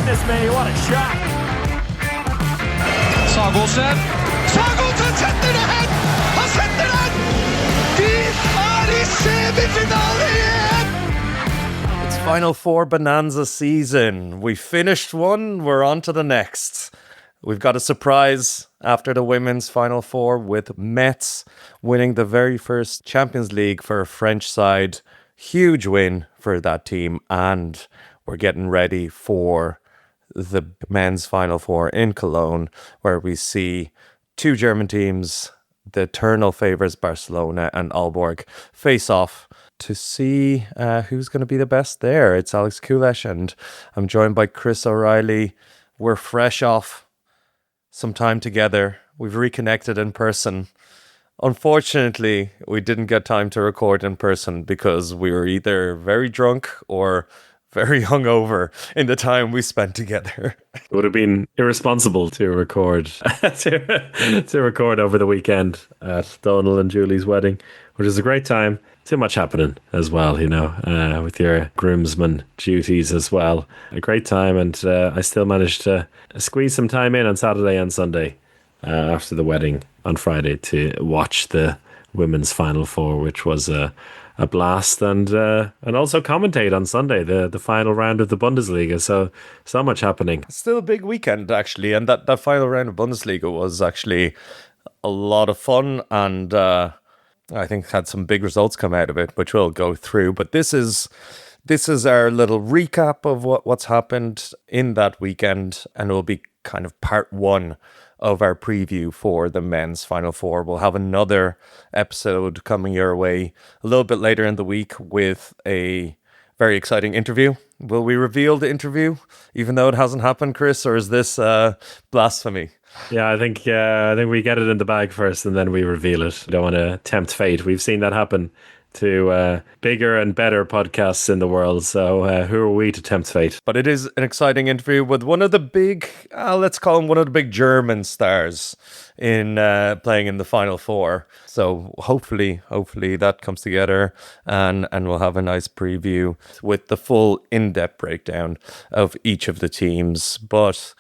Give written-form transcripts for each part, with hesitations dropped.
goodness me, what a shot! Sagosen setter det hen! Han setter den! De er i semifinale igjen! It's Final Four bonanza season. We finished one, we're on to the next. We've got a surprise after the women's Final Four with Metz winning the very first Champions League for a French side. Huge win for that team, and we're getting ready for the men's Final Four in Cologne, where we see two German teams, the eternal favourites Barcelona and Aalborg, face off to see who's going to be the best there. It's Alex Kulesh, and I'm joined by Chris O'Reilly. We're fresh off some time together. We've reconnected in person. Unfortunately, we didn't get time to record in person because we were either very drunk or very hungover in the time we spent together. It would have been irresponsible to record to record over the weekend at Donal and Julie's wedding, which is a great time. Too much happening as well, you know, with your groomsman duties as well. A great time, and I still managed to squeeze some time in on Saturday and Sunday after the wedding on Friday to watch the women's Final Four, which was a blast, and also commentate on Sunday the final round of the Bundesliga. So much happening. Still a big weekend, actually, and that final round of Bundesliga was actually a lot of fun, and I think had some big results come out of it, which we'll go through. But this is our little recap of what's happened in that weekend, and it will be kind of part one of our preview for the men's Final Four. We'll have another episode coming your way a little bit later in the week with a very exciting interview. Will we reveal the interview, even though it hasn't happened, Chris, or is this blasphemy? Yeah, I think we get it in the bag first and then we reveal it. We don't want to tempt fate. We've seen that happen to bigger and better podcasts in the world. So who are we to tempt fate? But it is an exciting interview with one of the big, let's call him one of the big German stars in playing in the Final Four. So hopefully that comes together and we'll have a nice preview with the full in-depth breakdown of each of the teams. But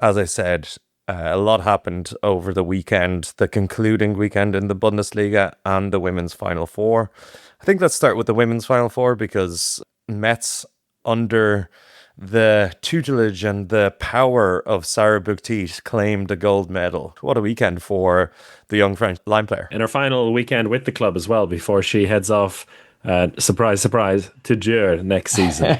as I said, a lot happened over the weekend, the concluding weekend in the Bundesliga and the women's Final Four. I think let's start with the women's Final Four because Metz, under the tutelage and the power of Sarah Bouktit, claimed a gold medal. What a weekend for the young French line player. In her final weekend with the club as well, before she heads off, surprise, to Dürr next season.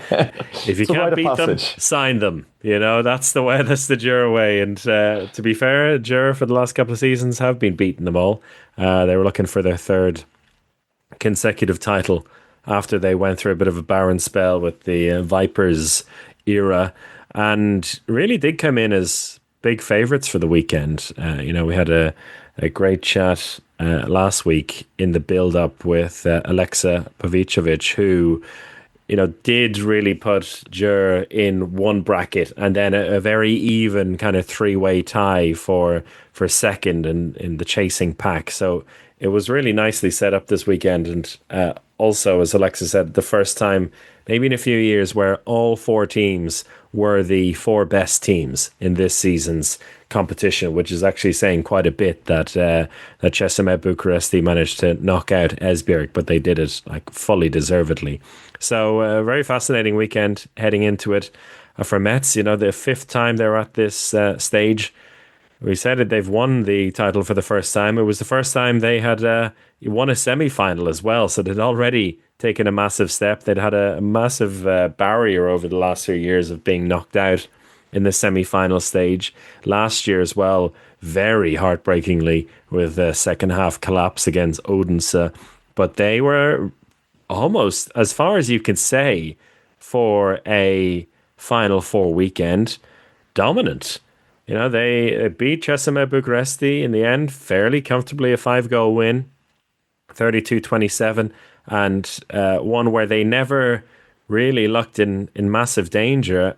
If you can't beat them, sign them. You know, that's the Dürr way. And to be fair, Dürr for the last couple of seasons have been beating them all. They were looking for their third consecutive title after they went through a bit of a barren spell with the Vipers era, and really did come in as big favourites for the weekend. We had a great chat last week in the build-up with Alexa Pavicevic, who, did really put Dürr in one bracket and then a very even kind of three-way tie for second in the chasing pack. So it was really nicely set up this weekend. And also, as Alexa said, the first time maybe in a few years where all four teams were the four best teams in this season's competition, which is actually saying quite a bit that Cesame Bucuresti managed to knock out Esbjerg, but they did it fully deservedly. So a very fascinating weekend heading into it for Metz. The fifth time they're at this stage. We said it, they've won the title for the first time. It was the first time they had won a semi-final as well, so they'd already taken a massive step. They'd had a massive barrier over the last few years of being knocked out in the semi-final stage. Last year as well, very heartbreakingly, with a second half collapse against Odense. But they were almost, as far as you can say, for a Final Four weekend, dominant. They beat Cesame Bucuresti in the end, fairly comfortably, a 5-goal win, 32-27, and one where they never really looked in massive danger,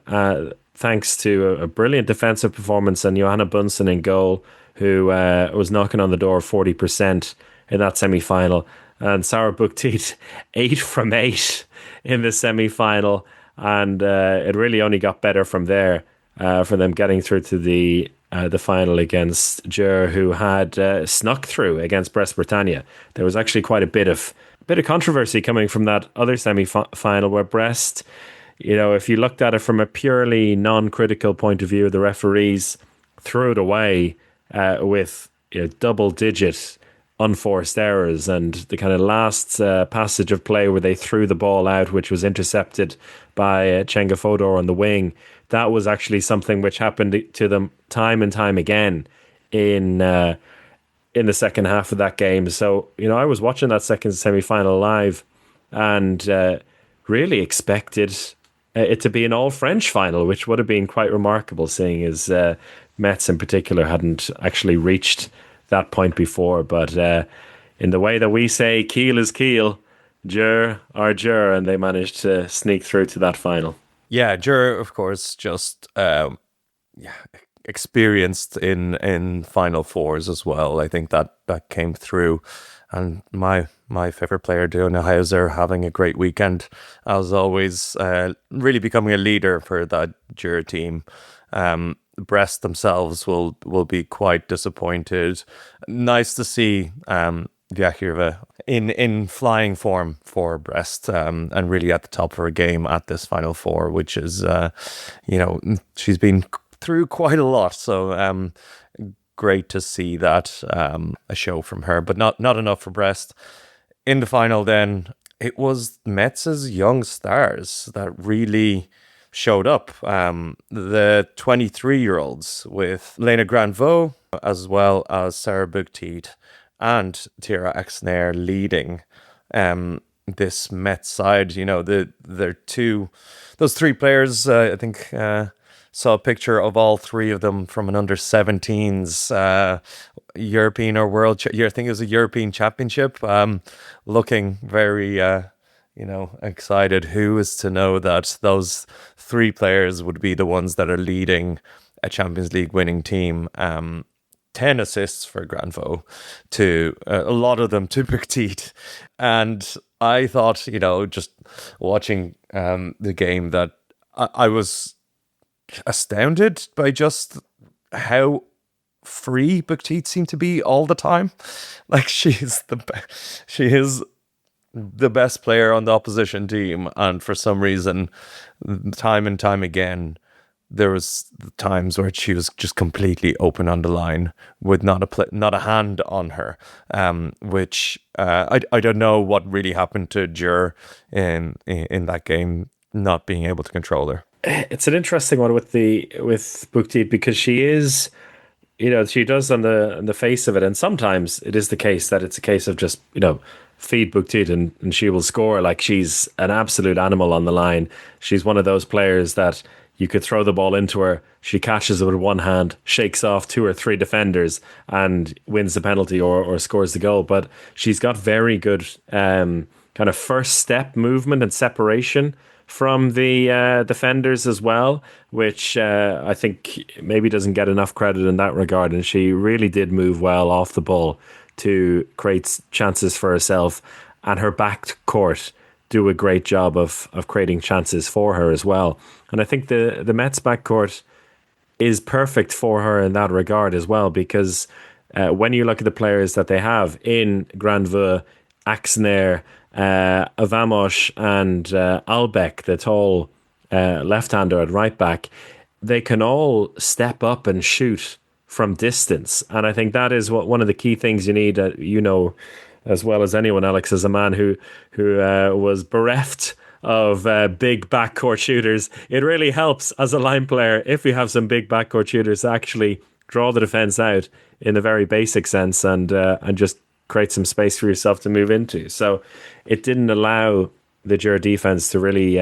thanks to a brilliant defensive performance and Johanna Bunsen in goal, who was knocking on the door of 40% in that semi-final. And Sarah Bouktit, 8 from 8 in the semi-final. and it really only got better from there for them getting through to the final against Ger, who had snuck through against Brest Britannia. There was actually quite a bit of controversy coming from that other semi-final where Brest, if you looked at it from a purely non-critical point of view, the referees threw it away with double-digit unforced errors, and the kind of last passage of play where they threw the ball out, which was intercepted by Cenga Fodor on the wing, that was actually something which happened to them time and time again in the second half of that game. So, I was watching that second semi-final live and really expected it to be an all-French final, which would have been quite remarkable, seeing as Metz in particular hadn't actually reached that point before. But in the way that we say Kiel is Kiel, Ger are Ger, and they managed to sneak through to that final. Yeah, Ger, of course, just experienced in Final Fours as well. I think that came through. And my favorite player, Dona Hauser, having a great weekend, as always, really becoming a leader for that Ger team. Brest themselves will be quite disappointed. Nice to see Vyachirova in flying form for Brest, and really at the top of her game at this Final Four, which is, she's been through quite a lot. So great to see that a show from her, but not enough for Brest. In the final then, it was Metz's young stars that really showed up. The 23-year-olds with Lena Granvaux, as well as Sarah Bouktit and Tira Axner leading this Metz side. Those three players, I think, saw a picture of all three of them from an under-17s European or World, I think it was a European Championship, looking very, excited. Who is to know that those three players would be the ones that are leading a Champions League winning team? 10 assists for Granvaux, to a lot of them to Bouktit. And I thought, just watching the game, that I was astounded by just how free Bouktit seemed to be all the time. Like, she is the best player on the opposition team, and for some reason, time and time again, there was times where she was just completely open on the line with not a hand on her, which I don't know what really happened to Ger in that game, not being able to control her. It's an interesting one with Bouktit, because she is, she does on the face of it, and sometimes it is the case that it's a case of just, feed Bouktit and she will score. Like, she's an absolute animal on the line. She's one of those players that you could throw the ball into her, she catches it with one hand, shakes off two or three defenders and wins the penalty or scores the goal. But she's got very good kind of first step movement and separation from the defenders as well, which I think maybe doesn't get enough credit in that regard. And she really did move well off the ball to create chances for herself, and her back court do a great job of creating chances for her as well. And I think the Metz backcourt is perfect for her in that regard as well, because when you look at the players that they have in Granvaux, Axner, Avamos and Albeck, the tall left-hander at right back, they can all step up and shoot from distance. And I think that is one of the key things you need, as well as anyone, Alex, as a man who was bereft of big backcourt shooters. It really helps as a line player if you have some big backcourt shooters to actually draw the defense out in a very basic sense and just create some space for yourself to move into. So it didn't allow the Ger defense to really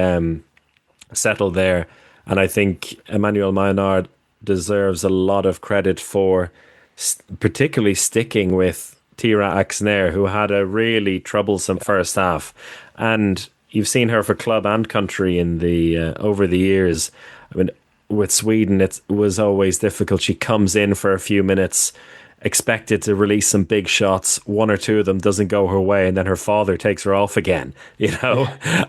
settle there. And I think Emmanuel Maynard deserves a lot of credit for particularly sticking with Tira Axner, who had a really troublesome first half. And you've seen her for club and country in the over the years. I mean, with Sweden, it was always difficult. She comes in for a few minutes, expected to release some big shots. One or two of them doesn't go her way, and then her father takes her off again,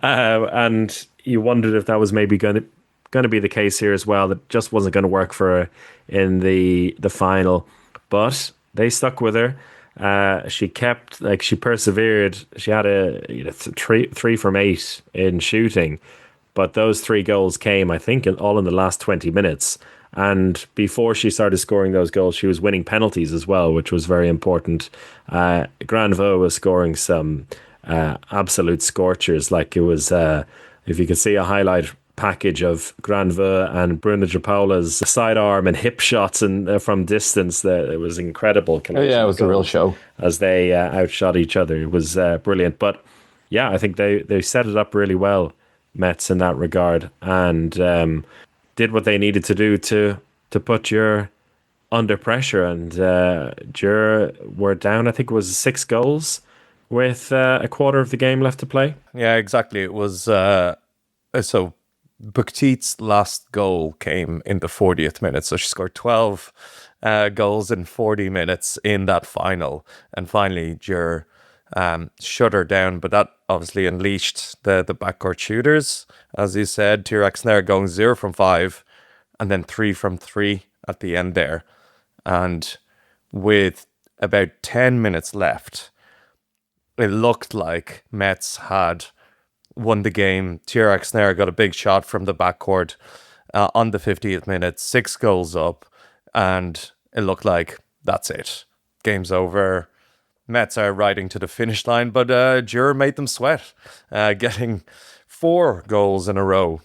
and you wondered if that was maybe going to be the case here as well. That just wasn't going to work for her in the final, but they stuck with her. She persevered. She had three from 8 in shooting, but those 3 goals came, I think, all in the last 20 minutes. And before she started scoring those goals, she was winning penalties as well, which was very important. Granvaux was scoring some absolute scorchers. Like, it was, if you could see a highlight package of Granvaux and Bruna Paula's sidearm and hip shots and from distance, it was incredible. It was a real show as they outshot each other. It was brilliant. But yeah, I think they set it up really well, Metz, in that regard, and did what they needed to do to put Jur under pressure. And Jur were down, I think it was 6 goals with a quarter of the game left to play. Yeah, exactly. It was so Bouktit's last goal came in the 40th minute, so she scored 12 goals in 40 minutes in that final, and finally Jur shut her down. But that obviously unleashed the backcourt shooters, as you said. Tirax going 0 from 5 and then 3 from 3 at the end there. And with about 10 minutes left, it looked like Metz had won the game. Tirax got a big shot from the backcourt on the 50th minute, 6 goals up, and it looked like that's it. Game's over. Metz are riding to the finish line, but Jur made them sweat, getting 4 goals in a row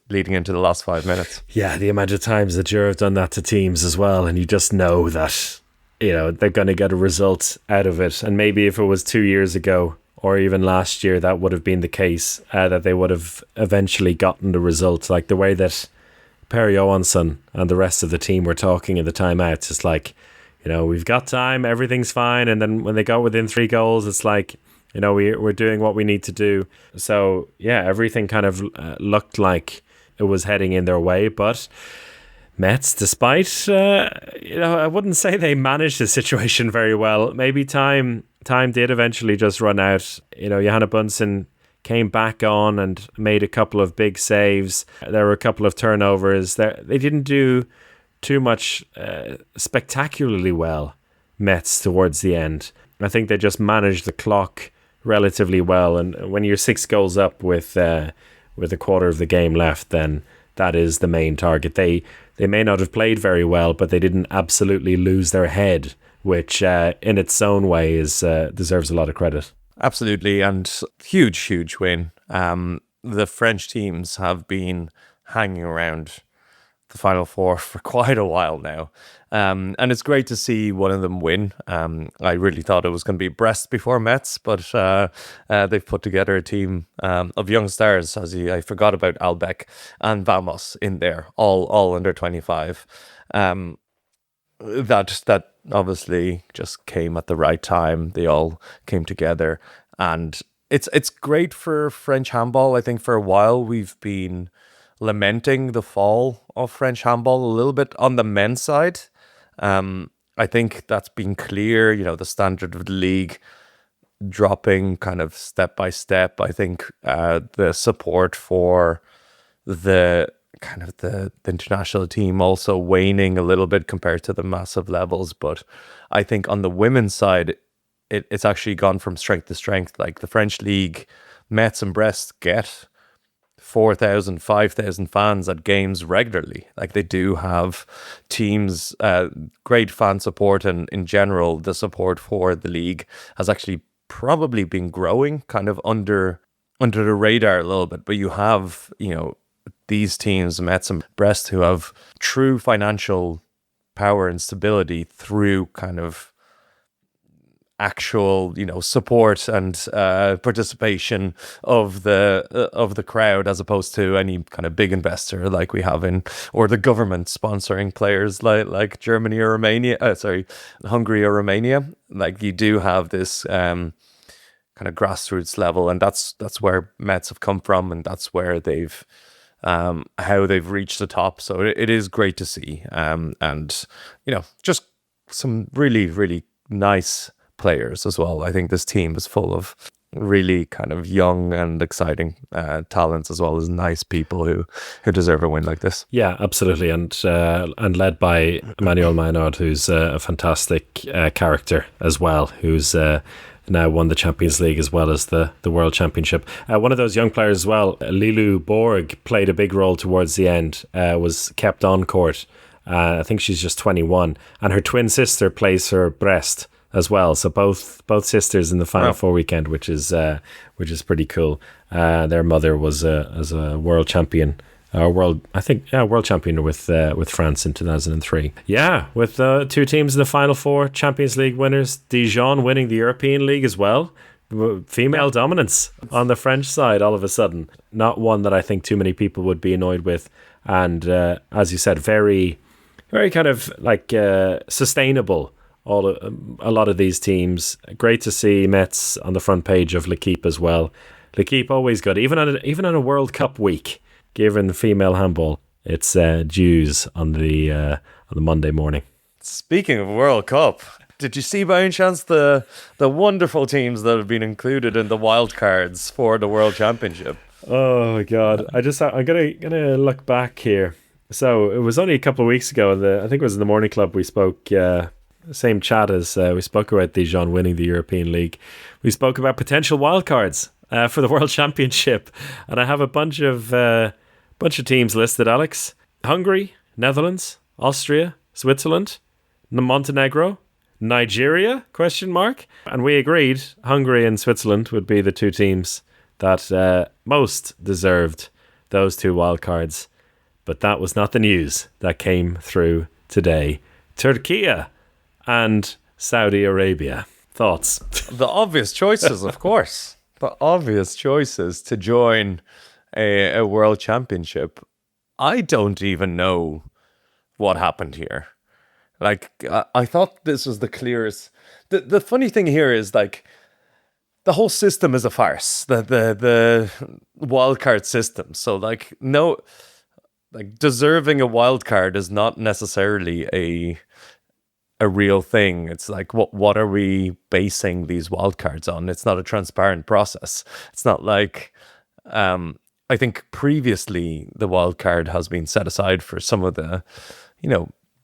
leading into the last 5 minutes. Yeah, the amount of times that Jur have done that to teams as well, and you just know that, they're going to get a result out of it. And maybe if it was 2 years ago or even last year, that would have been the case, that they would have eventually gotten the result. Like the way that Per Johansson and the rest of the team were talking in the timeouts, it's like, we've got time, everything's fine. And then when they got within 3 goals, it's like, we're doing what we need to do. So, yeah, everything kind of looked like it was heading in their way. But Metz, despite, I wouldn't say they managed the situation very well. Maybe time did eventually just run out. Johanna Bunsen came back on and made a couple of big saves. There were a couple of turnovers. They didn't do too much spectacularly well, Metz, towards the end. I think they just managed the clock relatively well. And when you're 6 goals up with a quarter of the game left, then that is the main target. They may not have played very well, but they didn't absolutely lose their head, which in its own way deserves a lot of credit. Absolutely, and huge win. The French teams have been hanging around the Final Four for quite a while now, and it's great to see one of them win. I really thought it was going to be Brest before Metz, but they've put together a team of young stars. I forgot about Albeck and Vamos in there, all under 25. That obviously just came at the right time. They all came together, and it's great for French handball. I think for a while we've been lamenting the fall of French handball a little bit on the men's side. I think that's been clear. The standard of the league dropping kind of step by step. I think the support for the international team also waning a little bit compared to the massive levels. But I think on the women's side, it's actually gone from strength to strength. Like the French league, Metz and Brest get 4,000, 5,000 fans at games regularly. Like they do have teams, great fan support, and in general, the support for the league has actually probably been growing kind of under the radar a little bit. But you have, these teams, Metz and Brest, who have true financial power and stability through kind of actual, support and participation of the crowd, as opposed to any kind of big investor like we have or the government sponsoring players like Germany or Hungary or Romania. Like you do have this kind of grassroots level, and that's where Metz have come from, and that's where they've how they've reached the top. So it is great to see, and just some really, really nice players as well. I think this team is full of really kind of young and exciting talents, as well as nice people who deserve a win like this. Yeah, absolutely, and led by Emmanuel Maynard, who's a fantastic character as well, who's now won the Champions League as well as the World Championship. One of those young players as well, Lilu Borg, played a big role towards the end, was kept on court. I think she's just 21, and her twin sister plays for Brest as well. So both sisters in the Final Four weekend, which is pretty cool. Their mother was a world champion. World champion with France in 2003. Yeah, with two teams in the Final Four, Champions League winners, Dijon winning the European League as well. Female dominance on the French side all of a sudden. Not one that I think too many people would be annoyed with. And as you said, very, very kind of like sustainable. A lot of these teams. Great to see Metz on the front page of L'Équipe as well. L'Équipe always good, even on a World Cup week. Given female handball, it's Jews on the Monday morning. Speaking of World Cup, did you see by any chance the wonderful teams that have been included in the wildcards for the World Championship? Oh my God! I'm gonna look back here. So it was only a couple of weeks ago. I think it was in the Morning Club. We spoke same chat as we spoke about Dijon winning the European League. We spoke about potential wildcards for the World Championship, and I have a bunch of teams listed, Alex. Hungary, Netherlands, Austria, Switzerland, Montenegro, Nigeria, ? And we agreed Hungary and Switzerland would be the two teams that most deserved those two wildcards. But that was not the news that came through today. Turkey and Saudi Arabia. Thoughts? The obvious choices, of course. The obvious choices to join a world championship. I don't even know what happened here. Like, I thought this was the clearest. The funny thing here is, like, the whole system is a farce. The wildcard system. So, like, no, like, deserving a wildcard is not necessarily a real thing. It's like, what are we basing these wildcards on? It's not a transparent process. It's not like, I think previously the wildcard has been set aside for some of the,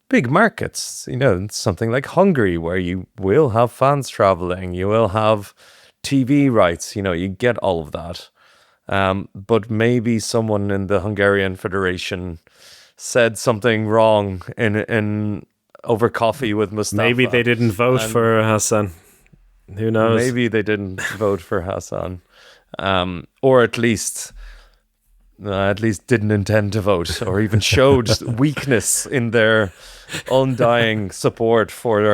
big markets, something like Hungary, where you will have fans traveling, you will have TV rights, you get all of that. But maybe someone in the Hungarian Federation said something wrong in over coffee with Mustafa. Maybe they didn't vote for Hassan. Who knows? Maybe they didn't vote for Hassan. Or at least didn't intend to vote, or even showed weakness in their undying support for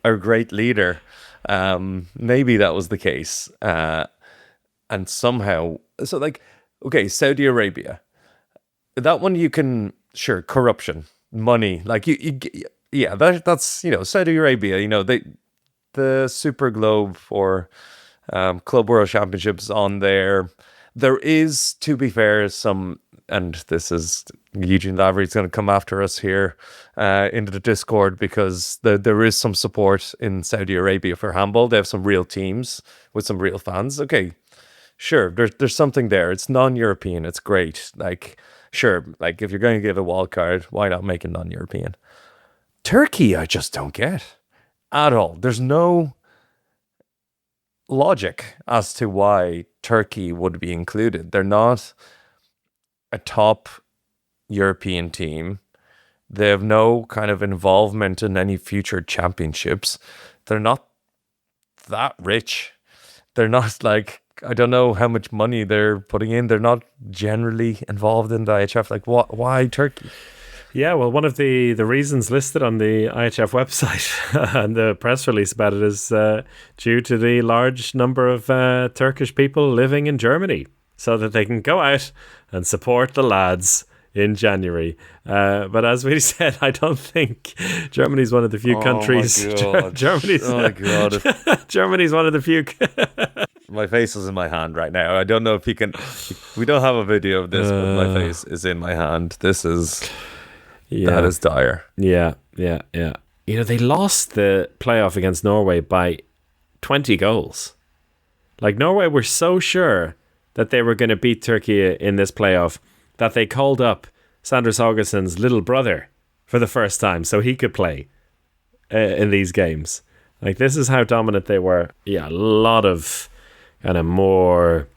our great leader. Maybe that was the case. And somehow, so like, okay, Saudi Arabia, that one you can, sure, corruption, money, like that's, Saudi Arabia, the Super Globe for Club World Championships on there. There is, to be fair, some, and this is Eugene Lavery's going to come after us here into the Discord, because there is some support in Saudi Arabia for handball. They have some real teams with some real fans. Okay, sure, there's something there. It's non-European. It's great. Like, sure, like if you're going to give a wild card, why not make it non-European? Turkey, I just don't get at all. There's no logic as to why Turkey would be included. They're not a top European team. They have no kind of involvement in any future championships. They're not that rich. They're not like, I don't know how much money they're putting in. They're not generally involved in the IHF. Like, why Turkey? Yeah, well, one of the reasons listed on the IHF website and the press release about it is due to the large number of Turkish people living in Germany, so that they can go out and support the lads in January. But as we said, I don't think Germany's one of the few countries. Germany's one of the few. My face is in my hand right now. I don't know if you can. We don't have a video of this, but my face is in my hand. This is. Yeah. That is dire. Yeah. They lost the playoff against Norway by 20 goals. Like, Norway were so sure that they were going to beat Turkey in this playoff that they called up Sanders Augustson's little brother for the first time so he could play in these games. Like, this is how dominant they were. Yeah, a lot of kind of more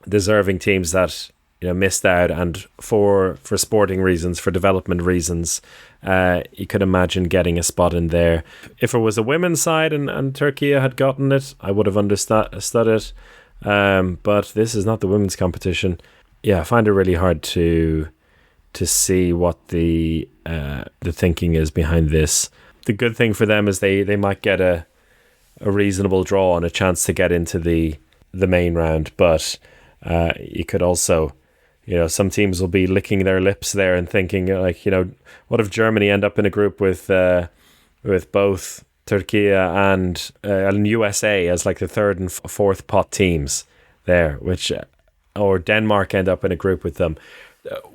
deserving teams that, you know, missed out, and for sporting reasons, for development reasons, you could imagine getting a spot in there. If it was a women's side and Turkey had gotten it, I would have understood it. But this is not the women's competition. Yeah, I find it really hard to see what the thinking is behind this. The good thing for them is they might get a reasonable draw and a chance to get into the main round, but you could also, you know, some teams will be licking their lips there and thinking, like, you know, what if Germany end up in a group with both Turkey and USA as like the third and fourth pot teams there, which or Denmark end up in a group with them.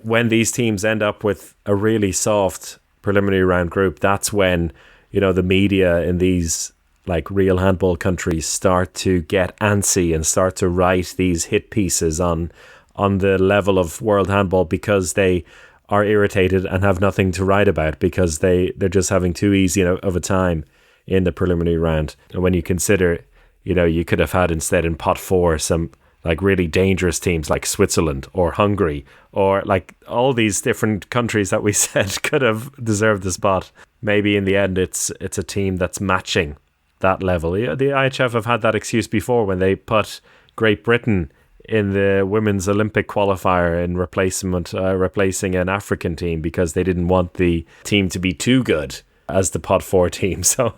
When these teams end up with a really soft preliminary round group, that's when, you know, the media in these like real handball countries start to get antsy and start to write these hit pieces on the level of world handball, because they are irritated and have nothing to write about because they're just having too easy of a time in the preliminary round. And when you consider, you know, you could have had instead in pot 4 some like really dangerous teams like Switzerland or Hungary, or like all these different countries that we said could have deserved the spot. Maybe in the end it's a team that's matching that level. The IHF have had that excuse before when they put Great Britain in the women's Olympic qualifier in replacing an African team because they didn't want the team to be too good as the pot 4 team. So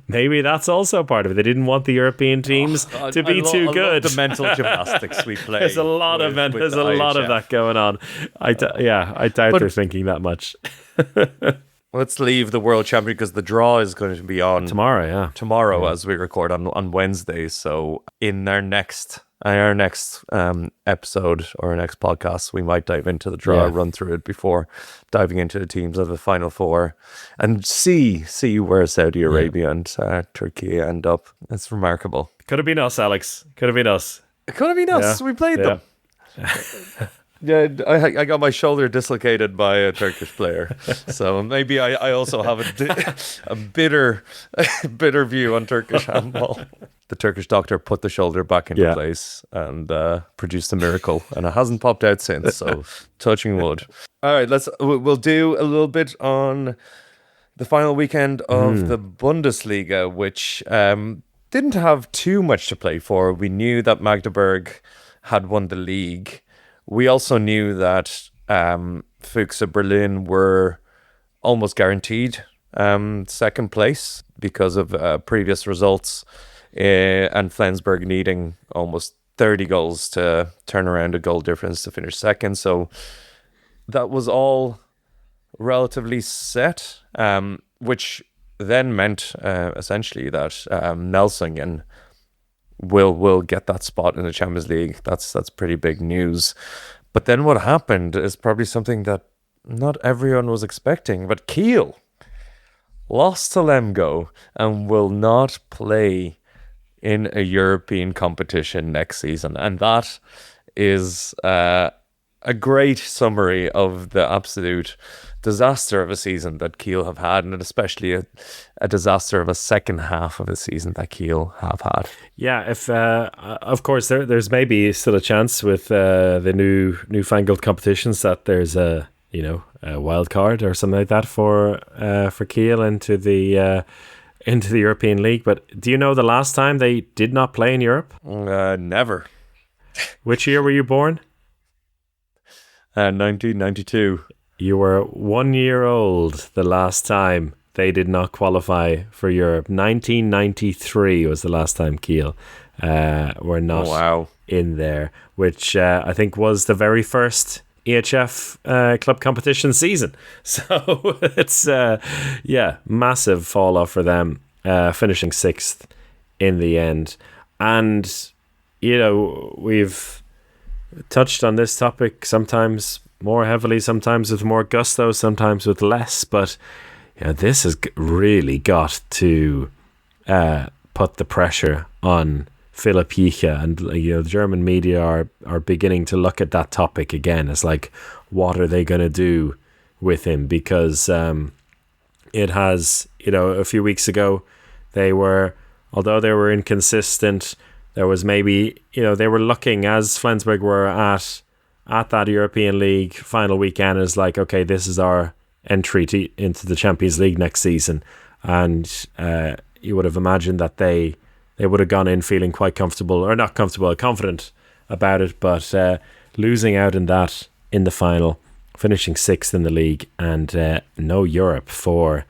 maybe that's also part of it. They didn't want the European teams to be too good. The mental gymnastics we play. There's a lot of that going on. I doubt they're thinking that much. Let's leave the World Champion because the draw is going to be on tomorrow. Yeah, tomorrow as we record on Wednesday. So in our next episode or our next podcast, we might dive into the draw, run through it before diving into the teams of the Final 4 and see where Saudi Arabia and Turkey end up. It's remarkable. Could have been us, Alex. Could have been us. It could have been us. We played them. Yeah, I got my shoulder dislocated by a Turkish player, so maybe I also have a bitter view on Turkish handball. The Turkish doctor put the shoulder back into place and produced a miracle, and it hasn't popped out since. So touching wood. All right, we'll do a little bit on the final weekend of the Bundesliga, which didn't have too much to play for. We knew that Magdeburg had won the league. We also knew that Füchse Berlin were almost guaranteed second place because of previous results, and Flensburg needing almost 30 goals to turn around a goal difference to finish second. So that was all relatively set, which then meant essentially that Melsungen will get that spot in the Champions League. That's pretty big news. But then what happened is probably something that not everyone was expecting. But Kiel lost to Lemgo and will not play in a European competition next season. And that is a great summary of the absolute disaster of a season that Kiel have had, and especially a disaster of a second half of the season that Kiel have had. Yeah, if of course there's maybe still a chance with the newfangled competitions that there's a wild card or something like that for Kiel into the European League. But do you know the last time they did not play in Europe? Never. Which year were you born? 1992. You were 1 year old the last time they did not qualify for Europe. 1993 was the last time Kiel were not in there, which I think was the very first EHF club competition season. So it's, massive fall off for them, finishing 6th in the end. And, we've touched on this topic sometimes more heavily, sometimes with more gusto, sometimes with less, but this has really got to put the pressure on Philipp Jicha, and the German media are beginning to look at that topic again. It's like, what are they going to do with him? Because it has, a few weeks ago, although they were inconsistent, there was maybe, they were looking, as Flensburg were at that European League final weekend, as like, okay, this is our entry into the Champions League next season. And you would have imagined that they would have gone in feeling quite comfortable, or not comfortable, confident about it, but losing out in the final, finishing 6th in the league, and no Europe for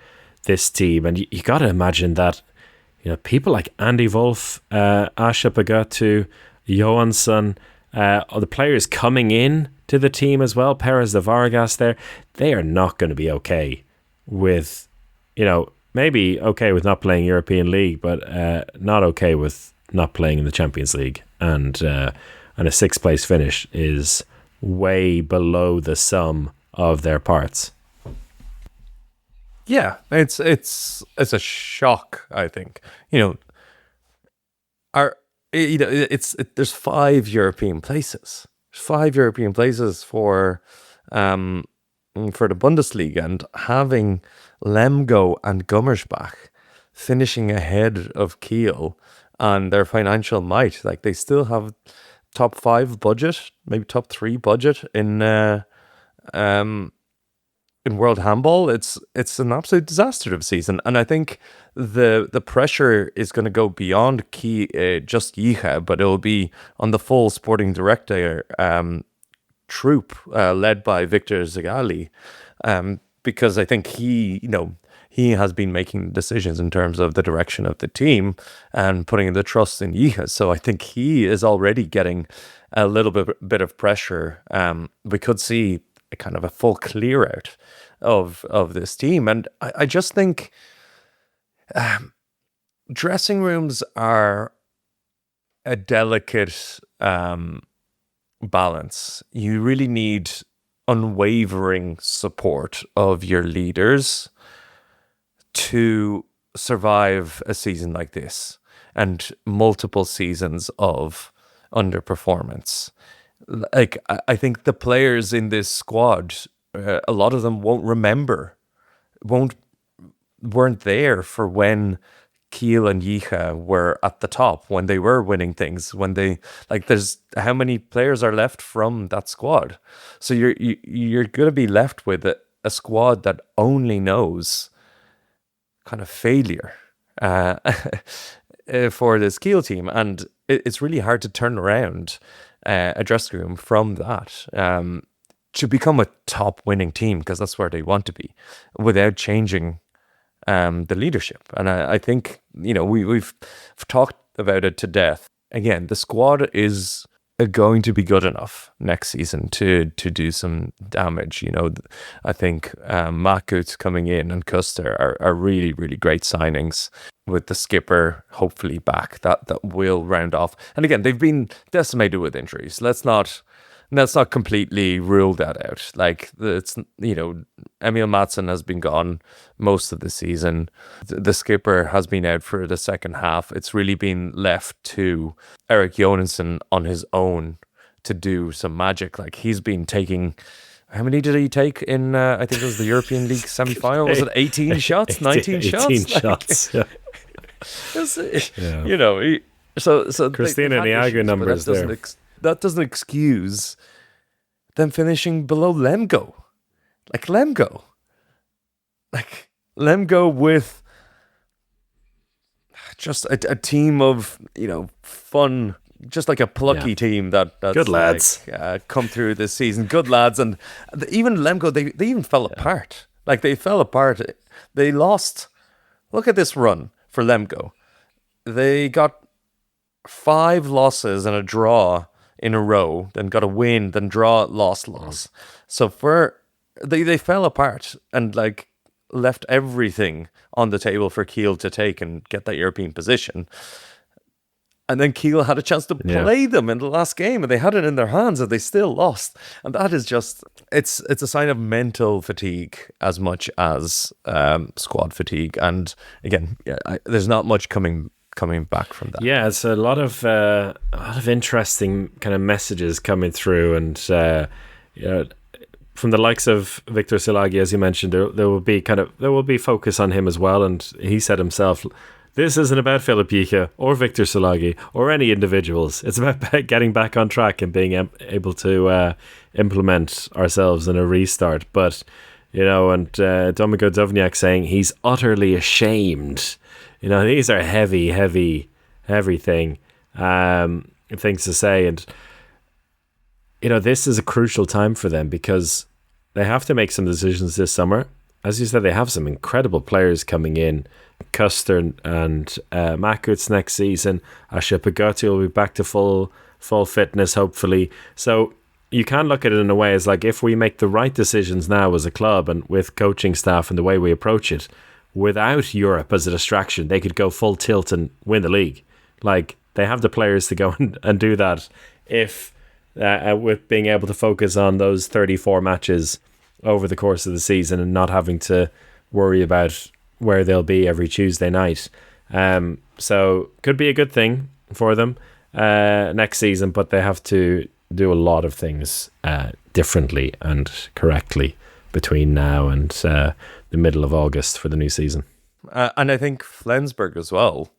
this team. And you got to imagine that, people like Andy Wolf, Asha Pagatu, Johansson, the players coming in to the team as well, Perez de Vargas there, they are not going to be okay with, maybe okay with not playing European League, but not okay with not playing in the Champions League. And a 6th place finish is way below the sum of their parts. Yeah, it's a shock, I think. There's 5 European places. 5 European places for the Bundesliga, and having Lemgo and Gummersbach finishing ahead of Kiel on their financial might. Like, they still have top 5 budget, maybe top 3 budget in World Handball. It's an absolute disaster of a season, and I think the pressure is going to go beyond just Jicha, but it will be on the full sporting director troop led by Victor Zagali, because I think he has been making decisions in terms of the direction of the team and putting the trust in Jicha. So I think he is already getting a little bit of pressure. We could see a kind of a full clear out of this team. And I just think dressing rooms are a delicate balance. You really need unwavering support of your leaders to survive a season like this and multiple seasons of underperformance. Like, I think the players in this squad, a lot of them weren't there for when Kiel and Jicha were at the top, when they were winning things, there's how many players are left from that squad. So you're going to be left with a squad that only knows kind of failure for this Kiel team. And it's really hard to turn around a dressing room from that to become a top winning team, because that's where they want to be, without changing the leadership. And I think, we've talked about it to death. Again, the squad is going to be good enough next season to do some damage. I think Makut coming in and Kuster are really, really great signings, with the skipper hopefully back. That will round off. And again, they've been decimated with injuries. Let's not completely rule that out. Like, it's, Emil Madsen has been gone most of the season. The skipper has been out for the second half. It's really been left to Erik Jonassen on his own to do some magic. Like, he's been taking, how many did he take in, I think it was the European League semi-final? Was it 18 shots? 19 shots? 18 shots, yeah. So Christina Niaga numbers there. That doesn't excuse them finishing below Lemgo. Like, Lemgo with just a team of, fun, just like a plucky team that's good lads, come through this season. Good lads. And even Lemgo, they even fell apart. Like, they fell apart. They lost. Look at this run for Lemgo. They got 5 losses and a draw in a row, then got a win, then draw, loss. So they fell apart and left everything on the table for Kiel to take and get that European position. And then Kiel had a chance to play them in the last game, and they had it in their hands, and they still lost. And that is just, it's a sign of mental fatigue as much as squad fatigue. And again, there's not much coming coming back from that. Yeah, it's a lot of interesting kind of messages coming through, and from the likes of Victor Silagi, as you mentioned, there will be focus on him as well. And he said himself, this isn't about Philip Jicha or Victor Silagi or any individuals. It's about getting back on track and being able to implement ourselves in a restart. But, and Domingo Dovniak saying he's utterly ashamed. These are heavy things to say. And, this is a crucial time for them because they have to make some decisions this summer. As you said, they have some incredible players coming in. Custer and Makuts next season. Asha Pagoti will be back to full fitness, hopefully. So you can look at it in a way as like, if we make the right decisions now as a club and with coaching staff and the way we approach it, without Europe as a distraction, they could go full tilt and win the league. Like, they have the players to go and do that if with being able to focus on those 34 matches over the course of the season and not having to worry about where they'll be every Tuesday night. So could be a good thing for them next season, but they have to do a lot of things differently and correctly between now and the middle of August for the new season. And I think Flensburg as well,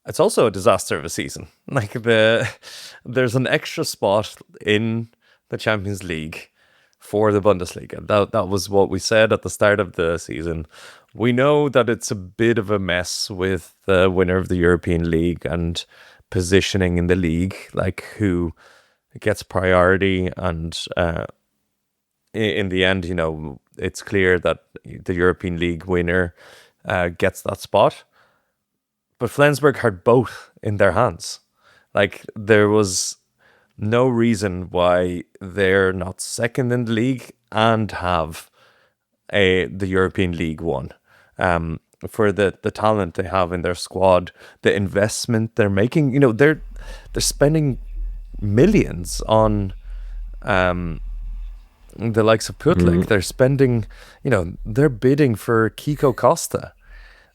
it's also a disaster of a season. Like there's an extra spot in the Champions League for the Bundesliga. That was what we said at the start of the season. We know that it's a bit of a mess with the winner of the European League and positioning in the league, like who gets priority. And in the end, it's clear that the European League winner gets that spot. But Flensburg had both in their hands. Like, there was no reason why they're not second in the league and have the European League one. For the talent they have in their squad, the investment they're making, they're spending millions on the likes of Putlik. They're spending, they're bidding for Kiko Costa.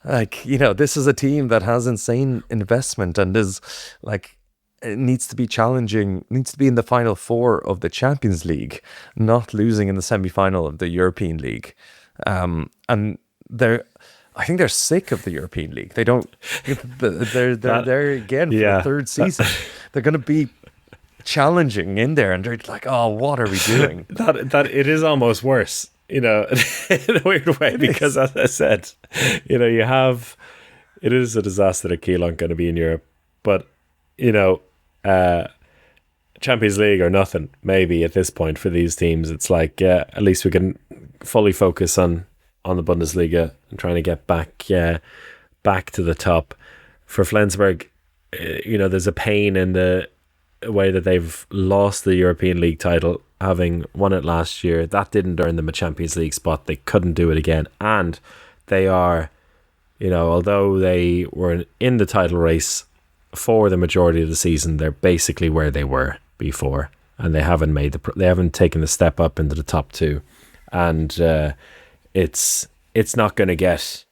Like, this is a team that has insane investment and is like, it needs to be challenging, needs to be in the final four of the Champions League, not losing in the semi-final of the European League. And I think they're sick of the European League. They don't, they're there again for the third season. They're going to be challenging in there and they're like, oh, what are we doing? That it is almost worse, in a weird way, because as I said, it is a disaster that Kiel aren't going to be in Europe, but Champions League or nothing, maybe at this point for these teams. It's like, at least we can fully focus on the Bundesliga and trying to get back to the top. For Flensburg, there's a pain in the way that they've lost the European League title, having won it last year. That didn't earn them a Champions League spot. They couldn't do it again, and they are, although they were in the title race for the majority of the season, they're basically where they were before, and they haven't taken the step up into the top two, and it's not going to get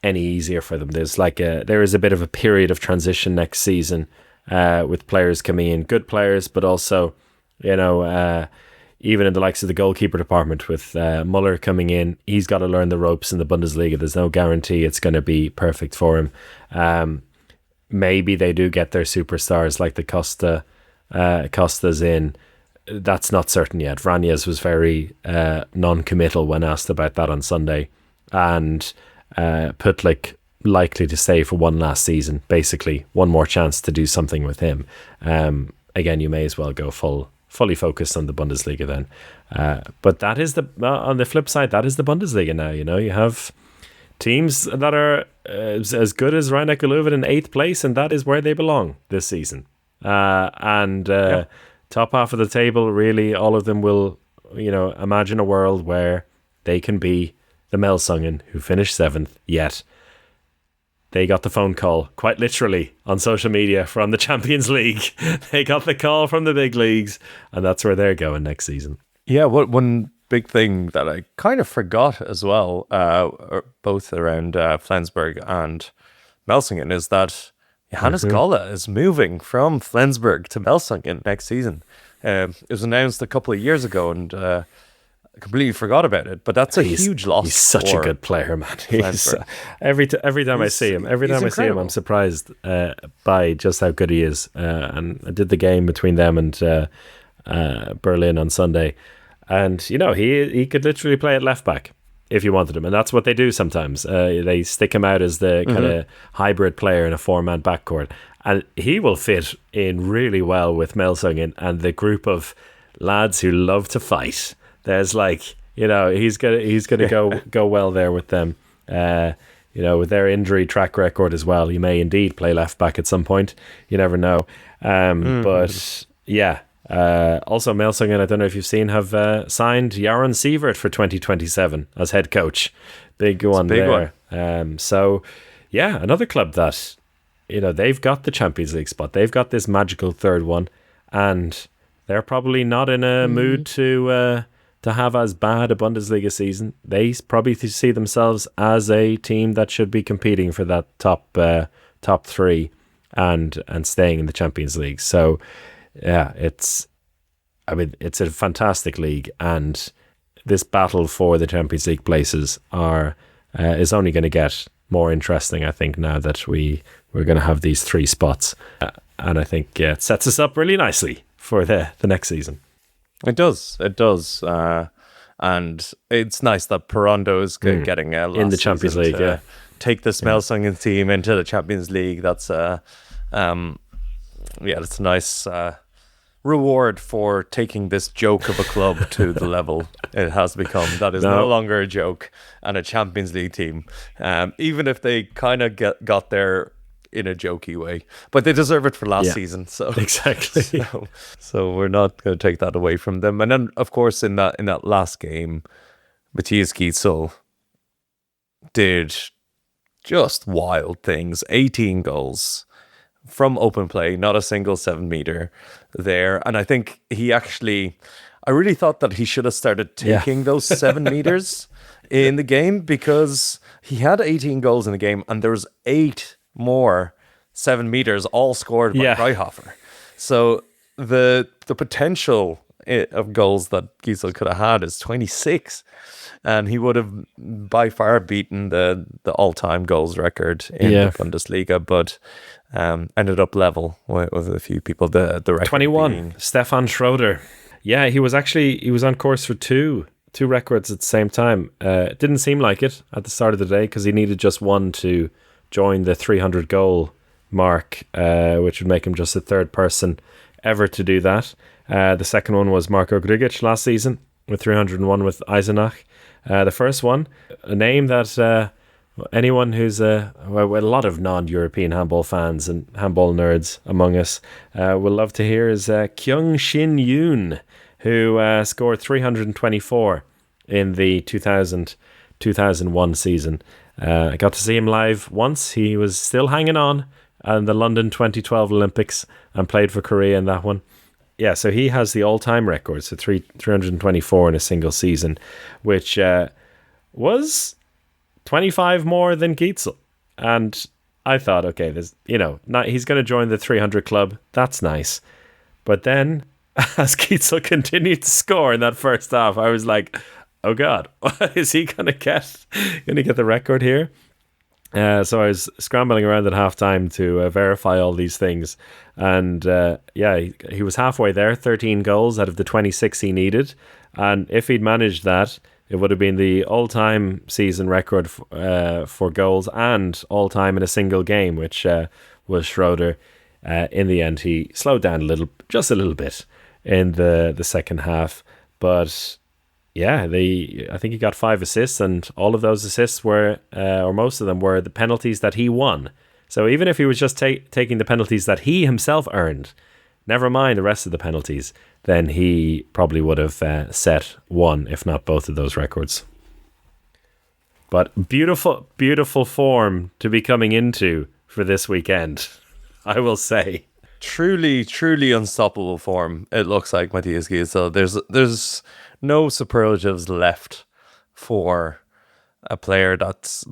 any easier for them. There is a bit of a period of transition next season with players coming in, good players, but also even in the likes of the goalkeeper department with Muller coming in, he's got to learn the ropes in the Bundesliga. There's no guarantee it's going to be perfect for him. Maybe they do get their superstars like the Costa's in. That's not certain yet. Vranjes was very non-committal when asked about that on Sunday, and Putlik likely to stay for one last season, basically one more chance to do something with him. Again, you may as well go fully focused on the Bundesliga then. But that is on the flip side, that is the Bundesliga now. You have teams that are as good as Rhein-Neckar Löwen in 8th place, and that is where they belong this season. Top half of the table, really, all of them will, imagine a world where they can be the Melsungen, who finished 7th, yet they got the phone call, quite literally, on social media from the Champions League. They got the call from the big leagues, and that's where they're going next season. Yeah, one big thing that I kind of forgot as well, both around Flensburg and Melsungen, is that, Johannes Golla is moving from Flensburg to Melsungen next season. It was announced a couple of years ago, and I completely forgot about it. But that's a huge loss. He's such a good player, man. Every time I see him, I'm surprised by just how good he is. And I did the game between them and Berlin on Sunday, and he could literally play at left back if you wanted him, and that's what they do sometimes. They stick him out as the kind of hybrid player in a 4-man backcourt, and he will fit in really well with Melsungen and the group of lads who love to fight. There's he's gonna go well there with them. With their injury track record as well, he may indeed play left back at some point. You never know. But yeah. Also, Melsungen, I don't know if you've seen, have signed Jaron Sievert for 2027 as head coach. Big one there. So, yeah, another club that, they've got the Champions League spot. They've got this magical third one, and they're probably not in a mood to have as bad a Bundesliga season. They probably see themselves as a team that should be competing for that top three and staying in the Champions League. So, yeah, it's a fantastic league, and this battle for the Champions League places is only going to get more interesting, I think, now that we're going to have these 3 spots, and I think it sets us up really nicely for the next season. It does, and it's nice that Perondo is getting in the Champions League. Take the Melsungen team into the Champions League. That's that's a nice reward for taking this joke of a club to the level it has become. That is no longer a joke and a Champions League team, even if they kind of got there in a jokey way. But they deserve it for last season. So exactly. So we're not going to take that away from them. And then, of course, in that last game, Matthias Giesel did just wild things. 18 goals from open play, not a single 7-meter there. And I think I really thought that he should have started taking those 7 meters in the game, because he had 18 goals in the game and there was 8 more 7 meters all scored by Freihofer. So the potential of goals that Giesel could have had is 26, and he would have by far beaten the all-time goals record in the Bundesliga, but ended up level with a few people. The record 21, Stefan Schroeder. Yeah, he was on course for two records at the same time. It didn't seem like it at the start of the day, because he needed just one to join the 300 goal mark, which would make him just the third person ever to do that. The second one was Marko Grigic last season with 301 with Eisenach. The first one, a name that anyone who's a lot of non-European handball fans and handball nerds among us will love to hear, is Kyung Shin Yoon, who scored 324 in the 2000-2001 season. I got to see him live once. He was still hanging on in the London 2012 Olympics and played for Korea in that one. Yeah, so he has the all-time record, so 324 in a single season, which was 25 more than Giesel. And I thought, okay, he's going to join the 300 club. That's nice. But then, as Giesel continued to score in that first half, I was like, oh God, is he going to get the record here? So I was scrambling around at halftime to verify all these things. And he was halfway there, 13 goals out of the 26 he needed. And if he'd managed that, it would have been the all-time season record for goals and all-time in a single game, which was Schroeder. In the end, he slowed down just a little bit in the second half. But yeah, I think he got 5 assists, and all of those assists were, or most of them were, the penalties that he won. So even if he was just taking the penalties that he himself earned, never mind the rest of the penalties, then he probably would have set one, if not both of those records. But beautiful, beautiful form to be coming into for this weekend, I will say. Truly, truly unstoppable form, it looks like, Matthias Giesel. There's no superlatives left for a player that's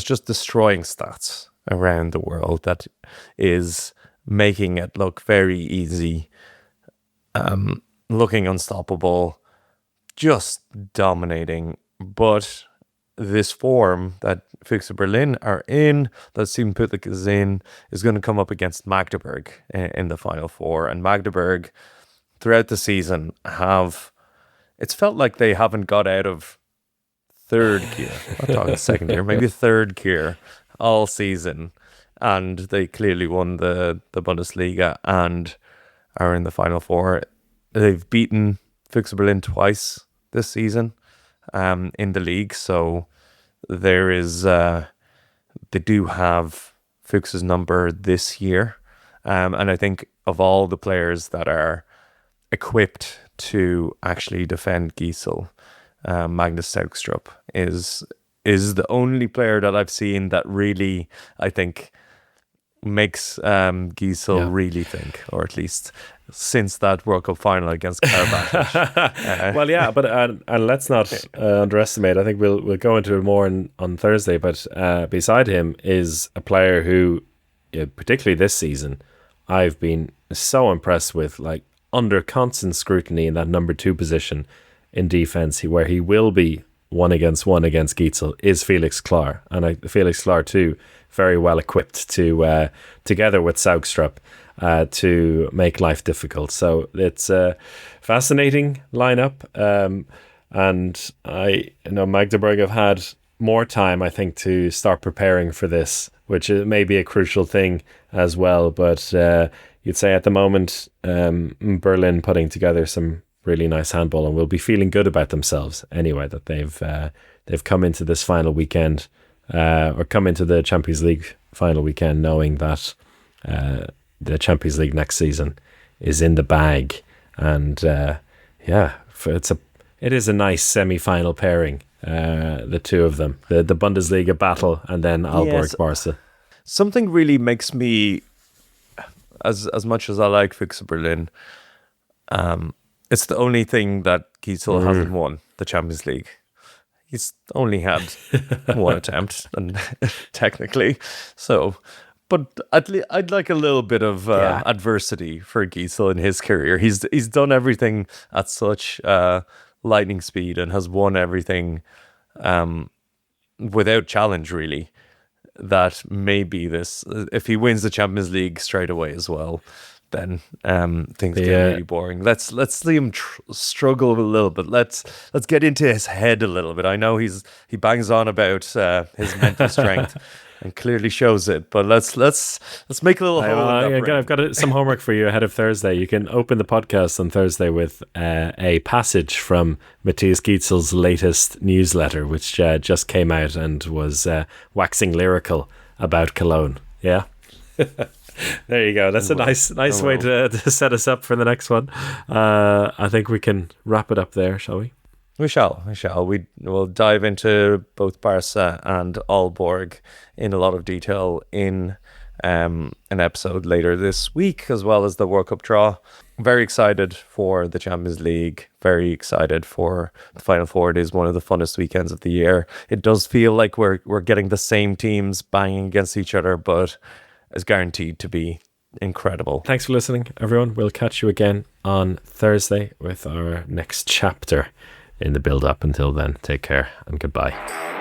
just destroying stats around the world that is making it look very easy, looking unstoppable, just dominating. But this form that Füchse Berlin are in, that Steven Püttlik is in, is going to come up against Magdeburg in the Final Four. And Magdeburg, throughout the season, it's felt like they haven't got out of third gear. I'm talking second gear, maybe third gear all season. And they clearly won the Bundesliga and are in the Final Four. They've beaten Füchse Berlin twice this season in the league. So there is, they do have Füchse's number this year. And I think of all the players that are equipped to actually defend Giesel, Magnus Saugstrup is the only player that I've seen that really, I think, makes Giesel really think, or at least since that World Cup final against Karabakh. Well, yeah, but and let's not underestimate. I think we'll go into it more on Thursday. But beside him is a player who, particularly this season, I've been so impressed with, like under constant scrutiny in that number 2 position in defense, where he will be 1-1 against Giesel, is Felix Klar, and Felix Klar too, very well equipped to together with Saugstrup to make life difficult. So it's a fascinating lineup, and I know Magdeburg have had more time, I think, to start preparing for this, which may be a crucial thing as well. But you'd say at the moment, Berlin putting together some really nice handball and will be feeling good about themselves anyway, that they've come into this final weekend, or come into the Champions League final weekend knowing that the Champions League next season is in the bag. And it is a nice semi-final pairing, the two of them, the Bundesliga battle and then Aalborg Barca. Something really makes me, as much as I like Füchse Berlin, it's the only thing that Giesel hasn't won, the Champions League. He's only had one attempt, and technically. So, but I'd like a little bit of adversity for Giesel in his career. He's done everything at such lightning speed and has won everything without challenge, really. That maybe this, if he wins the Champions League straight away as well, then things get really boring. Let's see him struggle a little bit. Let's get into his head a little bit. I know he bangs on about his mental strength and clearly shows it, but let's make a little hole. I've got some homework for you ahead of Thursday. You can open the podcast on Thursday with a passage from Matthias Gietzel's latest newsletter, which just came out and was waxing lyrical about Cologne. Yeah. There you go. That's a nice way to set us up for the next one. I think we can wrap it up there, shall we? We shall. We'll dive into both Barca and Aalborg in a lot of detail in an episode later this week, as well as the World Cup draw. Very excited for the Champions League. Very excited for the Final Four. It is one of the funnest weekends of the year. It does feel like we're getting the same teams banging against each other, but is guaranteed to be incredible. Thanks for listening, everyone. We'll catch you again on Thursday with our next chapter in the build-up. Until then, take care and goodbye.